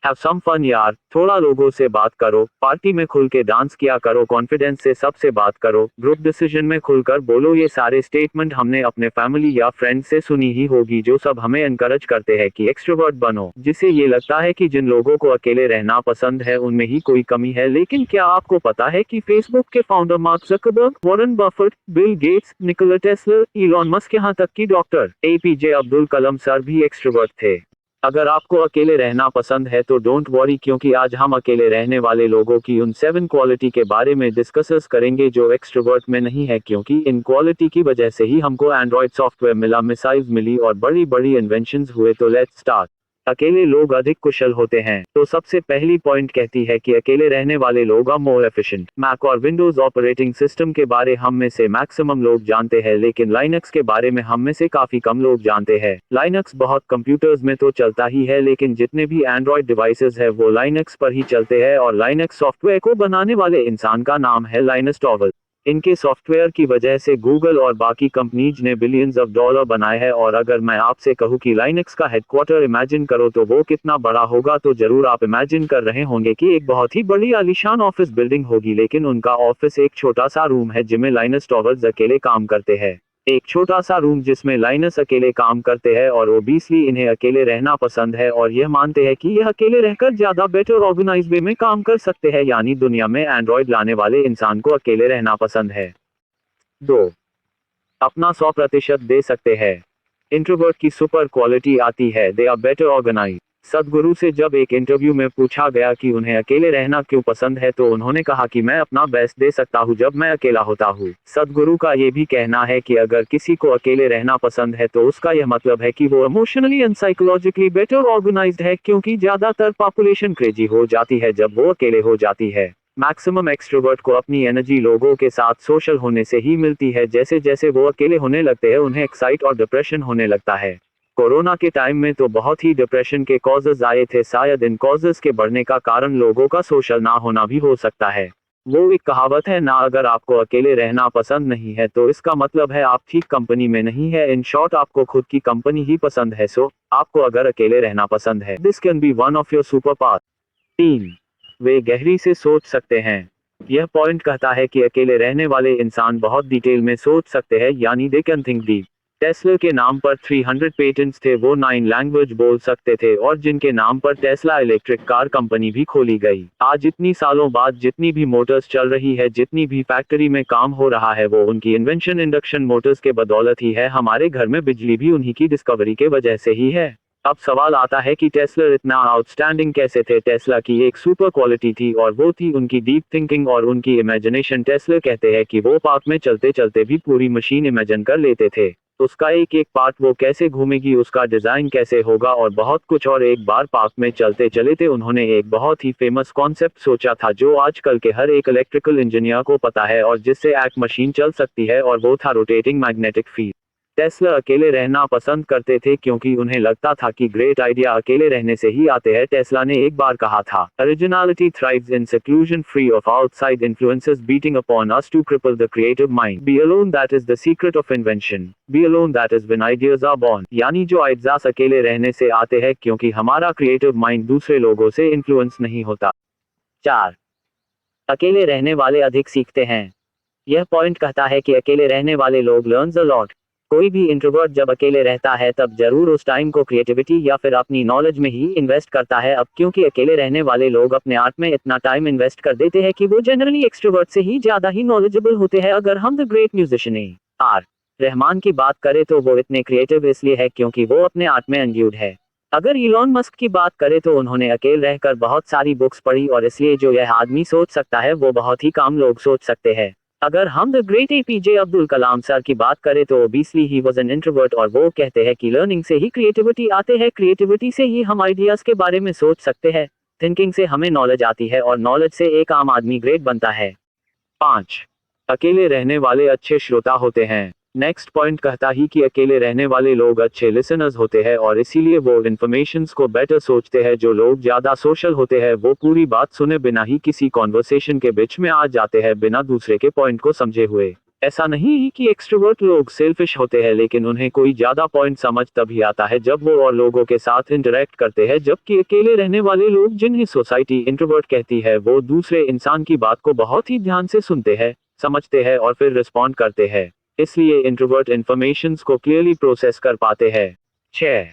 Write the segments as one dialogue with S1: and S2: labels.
S1: Have some fun यार, थोड़ा लोगों से बात करो, पार्टी में खुल के डांस किया करो, कॉन्फिडेंस से सबसे बात करो, ग्रुप डिसीजन में खुलकर बोलो। ये सारे स्टेटमेंट हमने अपने फैमिली या फ्रेंड से सुनी ही होगी, जो सब हमें एनकरेज करते हैं कि एक्सट्रोवर्ट बनो, जिससे ये लगता है कि जिन लोगों को अकेले रहना पसंद है उनमें ही कोई कमी है। लेकिन क्या आपको पता है कि फेसबुक के founder mark Zuckerberg, Warren Buffett, Bill Gates, Nikola Tesla, Elon Musk, यहाँ तक कि doctor APJ Abdul Kalam sir भी एक्सट्रोवर्ट थे। अगर आपको अकेले रहना पसंद है तो डोंट वरी, क्योंकि आज हम अकेले रहने वाले लोगों की उन 7 क्वालिटी के बारे में डिस्कस करेंगे जो एक्सट्रोवर्ट में नहीं है, क्योंकि इन क्वालिटी की वजह से ही हमको एंड्रॉइड सॉफ्टवेयर मिला, मिसाइल्स मिली और बड़ी बड़ी इन्वेंशंस हुए। तो लेट्स स्टार्ट। अकेले लोग अधिक कुशल होते हैं। तो सबसे पहली पॉइंट कहती है कि अकेले रहने वाले लोग आर मोर एफिशिएंट। मैक और विंडोज ऑपरेटिंग सिस्टम के बारे हम में से मैक्सिमम लोग जानते हैं, लेकिन लाइनक्स के बारे में हम में से काफी कम लोग जानते हैं। लाइनक्स बहुत कंप्यूटर्स में तो चलता ही है, लेकिन जितने भी एंड्रॉइड डिवाइसेस है वो लाइनक्स पर ही चलते हैं, और लाइनक्स सॉफ्टवेयर को बनाने वाले इंसान का नाम है लाइनस टॉर्वल्ड्स। इनके सॉफ्टवेयर की वजह से गूगल और बाकी कंपनीज ने बिलियंस ऑफ डॉलर बनाए हैं। और अगर मैं आपसे कहूं कि लाइनक्स का हेडक्वार्टर इमेजिन करो तो वो कितना बड़ा होगा, तो जरूर आप इमेजिन कर रहे होंगे कि एक बहुत ही बड़ी आलीशान ऑफिस बिल्डिंग होगी, लेकिन उनका ऑफिस एक छोटा सा रूम है जिसमें लाइनस टॉर्वल्ड्स अकेले काम करते हैं। एक छोटा सा रूम जिसमें लाइनस अकेले काम करते हैं, और ओबियसली इन्हें अकेले रहना पसंद है और यह मानते हैं कि यह अकेले रहकर ज्यादा बेटर ऑर्गेनाइज वे में काम कर सकते हैं। यानी दुनिया में एंड्रॉइड लाने वाले इंसान को अकेले रहना पसंद है। 2. अपना 100% दे सकते हैं। इंट्रोवर्ट की सुपर क्वालिटी आती है, दे आर बेटर ऑर्गेनाइज। सदगुरु से जब एक इंटरव्यू में पूछा गया कि उन्हें अकेले रहना क्यों पसंद है, तो उन्होंने कहा कि मैं अपना बेस्ट दे सकता हूँ जब मैं अकेला होता हूँ। सदगुरु का ये भी कहना है कि अगर किसी को अकेले रहना पसंद है तो उसका यह मतलब है कि वो emotionally and psychologically better organised है, क्योंकि ज्यादातर पॉपुलेशन क्रेजी हो जाती है जब वो अकेले हो जाती है। मैक्सिमम एक्सट्रोवर्ट को अपनी एनर्जी लोगों के साथ सोशल होने से ही मिलती है। जैसे जैसे वो अकेले होने लगते हैं उन्हें एक्साइट और डिप्रेशन होने लगता है। कोरोना के टाइम में तो बहुत ही डिप्रेशन के कॉजेज आए थे। शायद इन कॉजेज के बढ़ने का कारण लोगों का सोशल ना होना भी हो सकता है। वो एक कहावत है ना, अगर आपको अकेले रहना पसंद नहीं है तो इसका मतलब है आप ठीक कंपनी में नहीं है। इन शॉर्ट आपको खुद की कंपनी ही पसंद है। सो आपको अगर अकेले रहना पसंद है, this can be one of your super power. 3. वे गहरी से सोच सकते हैं। यह पॉइंट कहता है कि अकेले रहने वाले इंसान बहुत डिटेल में सोच सकते हैं, यानी they can think deep. Tesla के नाम पर 300 पेटेंट्स थे, वो 9 लैंग्वेज बोल सकते थे, और जिनके नाम पर टेस्ला इलेक्ट्रिक कार कंपनी भी खोली गई। आज इतनी सालों बाद जितनी भी मोटर्स चल रही है, जितनी भी फैक्ट्री में काम हो रहा है, वो उनकी इन्वेंशन इंडक्शन मोटर्स के बदौलत ही है। हमारे घर में बिजली भी उन्हीं की डिस्कवरी के वजह से ही है। अब सवाल आता है कि टेस्ला इतना आउटस्टैंडिंग कैसे थे। टेस्ला की एक सुपर क्वालिटी थी, और वो थी उनकी डीप थिंकिंग और उनकी इमेजिनेशन। टेस्ला कहते हैं कि वो पार्क में चलते चलते भी पूरी मशीन इमेजिन कर लेते थे। उसका एक एक पार्ट, वो कैसे घूमेगी, उसका डिजाइन कैसे होगा, और बहुत कुछ। और एक बार पार्क में चलते चले थे उन्होंने एक बहुत ही फेमस कॉन्सेप्ट सोचा था, जो आजकल के हर एक इलेक्ट्रिकल इंजीनियर को पता है, और जिससे एक मशीन चल सकती है, और वो था रोटेटिंग मैग्नेटिक फील्ड। टेस्ला अकेले रहना पसंद करते थे क्योंकि उन्हें लगता था कि ग्रेट आइडिया अकेले रहने से ही आते हैं। टेस्ला ने एक बार कहा था, originality thrives in seclusion, free of outside influences beating upon us to cripple the creative mind. Be alone, that is the secret of invention. Be alone, that is when ideas are born. यानी जो ideas अकेले रहने से आते हैं, क्योंकि हमारा creative mind दूसरे लोगों से इन्फ्लुएंस नहीं होता। 4. अकेले रहने वाले अधिक सीखते हैं। यह पॉइंट कहता है कि अकेले रहने वाले लोग लर्न्स अ लॉट। कोई भी इंट्रोवर्ट जब अकेले रहता है तब जरूर उस टाइम को क्रिएटिविटी या फिर अपनी नॉलेज में ही इन्वेस्ट करता है। अब क्योंकि अकेले रहने वाले लोग अपने आर्ट में इतना टाइम इन्वेस्ट कर देते हैं कि वो जनरली एक्सट्रोवर्ट से ही ज्यादा ही नॉलेजेबल होते हैं। अगर हम the great musician R Rahman की बात करें तो वो इतने क्रिएटिव इसलिए है क्योंकि वो अपने आर्ट में एंड्यूड है। अगर इलॉन मस्क की बात करें तो उन्होंने अकेले रहकर बहुत सारी बुक्स पढ़ी, और इसलिए जो यह आदमी सोच सकता है वो बहुत ही कम लोग सोच सकते हैं। अगर हम the great APJ Abdul Kalam sir की बात करें तो obviously he was an introvert, और वो कहते हैं कि लर्निंग से ही क्रिएटिविटी आते हैं, क्रिएटिविटी से ही हम आइडियाज के बारे में सोच सकते हैं, थिंकिंग से हमें नॉलेज आती है, और नॉलेज से एक आम आदमी ग्रेट बनता है। 5. अकेले रहने वाले अच्छे श्रोता होते हैं। नेक्स्ट पॉइंट कहता ही कि अकेले रहने वाले लोग अच्छे लिसनर्स होते हैं, और इसीलिए वो इन्फॉर्मेशंस को बेटर सोचते हैं। जो लोग ज्यादा सोशल होते हैं वो पूरी बात सुने बिना ही किसी कॉन्वर्सेशन के बीच में आ जाते हैं, बिना दूसरे के पॉइंट को समझे हुए। ऐसा नहीं है कि एक्सट्रोवर्ट लोग सेल्फिश होते हैं, लेकिन उन्हें कोई ज्यादा पॉइंट समझ तभी आता है जब वो और लोगों के साथ इंटरेक्ट करते हैं, जबकि अकेले रहने वाले लोग, जिन्हें सोसाइटी इंट्रोवर्ट कहती है, वो दूसरे इंसान की बात को बहुत ही ध्यान से सुनते हैं, समझते हैं और फिर रिस्पॉन्ड करते हैं। इसलिए इंट्रोवर्ट इन्फॉर्मेशंस को क्लियरली प्रोसेस कर पाते हैं। 6.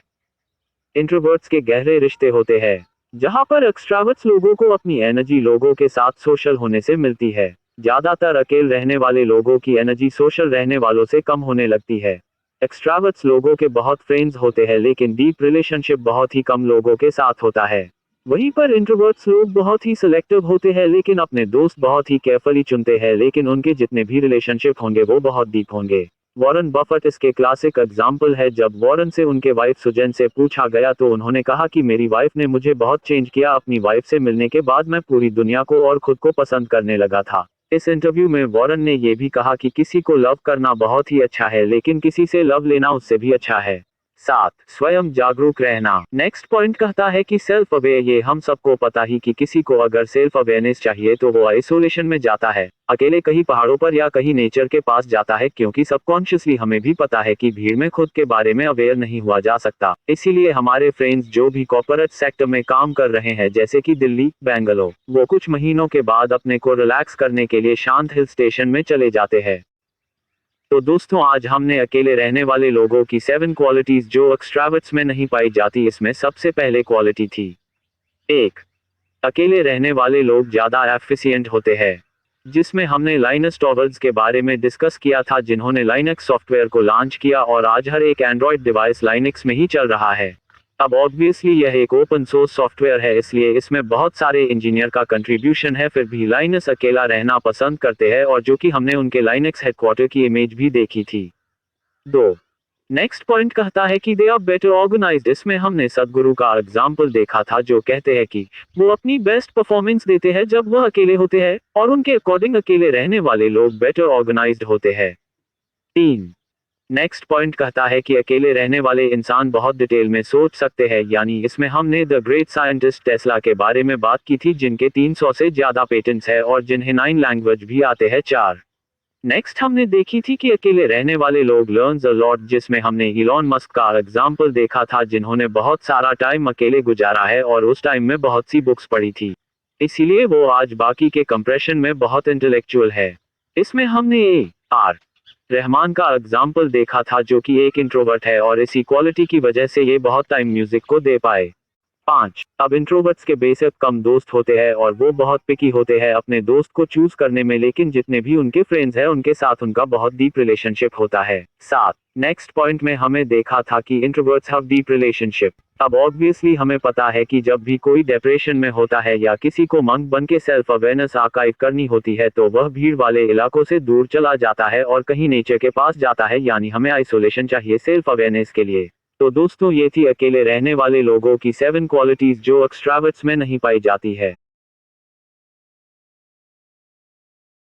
S1: इंट्रोवर्ट्स के गहरे रिश्ते होते हैं। जहां पर एक्सट्रावर्ट्स लोगों को अपनी एनर्जी लोगों के साथ सोशल होने से मिलती है, ज्यादातर अकेले रहने वाले लोगों की एनर्जी सोशल रहने वालों से कम होने लगती है। एक्सट्रावर्ट्स लोगों के बहुत फ्रेंड्स होते हैं, लेकिन डीप रिलेशनशिप बहुत ही कम लोगों के साथ होता है। वहीं पर इंट्रोवर्ट्स लोग बहुत ही सिलेक्टिव होते हैं, लेकिन अपने दोस्त बहुत ही केयरफुली चुनते हैं, लेकिन उनके जितने भी रिलेशनशिप होंगे वो बहुत डीप होंगे। वॉरेन बफेट इसके क्लासिक एग्जाम्पल है। जब वॉरेन से उनके वाइफ सुजैन से पूछा गया तो उन्होंने कहा कि मेरी वाइफ ने मुझे बहुत चेंज किया। अपनी वाइफ से मिलने के बाद मैं पूरी दुनिया को और खुद को पसंद करने लगा था। इस इंटरव्यू में वॉरेन ने यह भी कहा कि किसी को लव करना बहुत ही अच्छा है, लेकिन किसी से लव लेना उससे भी अच्छा है। 7. स्वयं जागरूक रहना। नेक्स्ट पॉइंट कहता है कि सेल्फ अवेयर। ये हम सबको पता ही कि किसी को अगर सेल्फ अवेयरनेस चाहिए तो वो आइसोलेशन में जाता है, अकेले कहीं पहाड़ों पर या कहीं नेचर के पास जाता है, क्योंकि सबकॉन्शियसली हमें भी पता है कि भीड़ में खुद के बारे में अवेयर नहीं हुआ जा सकता। इसीलिए हमारे फ्रेंड्स जो भी कॉर्पोरेट सेक्टर में काम कर रहे हैं, जैसे कि दिल्ली, बेंगलोर, वो कुछ महीनों के बाद अपने को रिलैक्स करने के लिए शांत हिल स्टेशन में चले जाते हैं। तो दोस्तों, आज हमने अकेले रहने वाले लोगों की 7 क्वालिटीज जो एक्सट्रावर्ट्स में नहीं पाई जाती, इसमें सबसे पहले क्वालिटी थी 1. अकेले रहने वाले लोग ज्यादा एफिशिएंट होते हैं, जिसमें हमने लाइनस टॉर्वाल्ड्स के बारे में डिस्कस किया था, जिन्होंने लाइनक्स सॉफ्टवेयर को लॉन्च किया और आज हर एक एंड्रॉयड डिवाइस लाइनक्स में ही चल रहा है। अब ऑब्वियसली यह एक ओपन सोर्स सॉफ्टवेयर है, इसलिए इसमें बहुत सारे इंजीनियर का कंट्रीब्यूशन है, फिर भी लाइनस अकेला रहना पसंद करते हैं, और जो कि हमने उनके लाइनक्स हेडक्वार्टर की इमेज भी देखी थी। 2. नेक्स्ट पॉइंट कहता है कि दे आर बेटर ऑर्गेनाइज्ड। इसमें हमने सदगुरु का एग्जाम्पल देखा था, जो कहते हैं कि वो अपनी बेस्ट परफॉर्मेंस देते हैं जब वह अकेले होते हैं, और उनके अकॉर्डिंग अकेले रहने वाले लोग बेटर ऑर्गेनाइज्ड होते हैं। 3. नेक्स्ट पॉइंट कहता है कि अकेले रहने वाले इंसान बहुत डिटेल में सोच सकते हैं, यानी इसमें हमने द ग्रेट साइंटिस्ट टेस्ला के बारे में बात की थी, जिनके 300 से ज्यादा पेटेंट्स है और जिन्हें 9 लैंग्वेज भी आते हैं। 4. नेक्स्ट हमने देखी थी कि अकेले रहने वाले लोग लर्न्स अ लॉट, जिसमें हमने इलॉन मस्क का एग्जाम्पल देखा था, जिन्होंने बहुत सारा टाइम अकेले गुजारा है और उस टाइम में बहुत सी बुक्स पढ़ी थी, इसीलिए वो आज बाकी के कंप्रेशन में बहुत इंटेलेक्चुअल है। इसमें हमने ए.आर. रहमान का एग्जाम्पल देखा था, जो कि एक इंट्रोवर्ट है और इसी क्वालिटी की वजह से ये बहुत टाइम म्यूजिक को दे पाए। 5. अब इंट्रोवर्ट्स के बेशक कम दोस्त होते हैं और वो बहुत पिकी होते हैं अपने दोस्त को चूज करने में, लेकिन जितने भी उनके फ्रेंड्स हैं उनके साथ उनका बहुत डीप रिलेशनशिप होता है। 7. नेक्स्ट पॉइंट में हमें देखा था कि इंट्रोवर्ट्स हैव डीप रिलेशनशिप। अब ऑब्वियसली हमें पता है कि जब भी कोई डिप्रेशन में होता है या किसी को मंक बन के सेल्फ अवेयरनेस आर्काइव करनी होती है, तो वह भीड़ वाले इलाकों से दूर चला जाता है और कहीं नेचर के पास जाता है, यानी हमें आइसोलेशन चाहिए सेल्फ अवेयरनेस के लिए। तो दोस्तों, ये थी अकेले रहने वाले लोगों की 7 क्वालिटीज जो एक्सट्रावर्ट्स में नहीं पाई जाती है।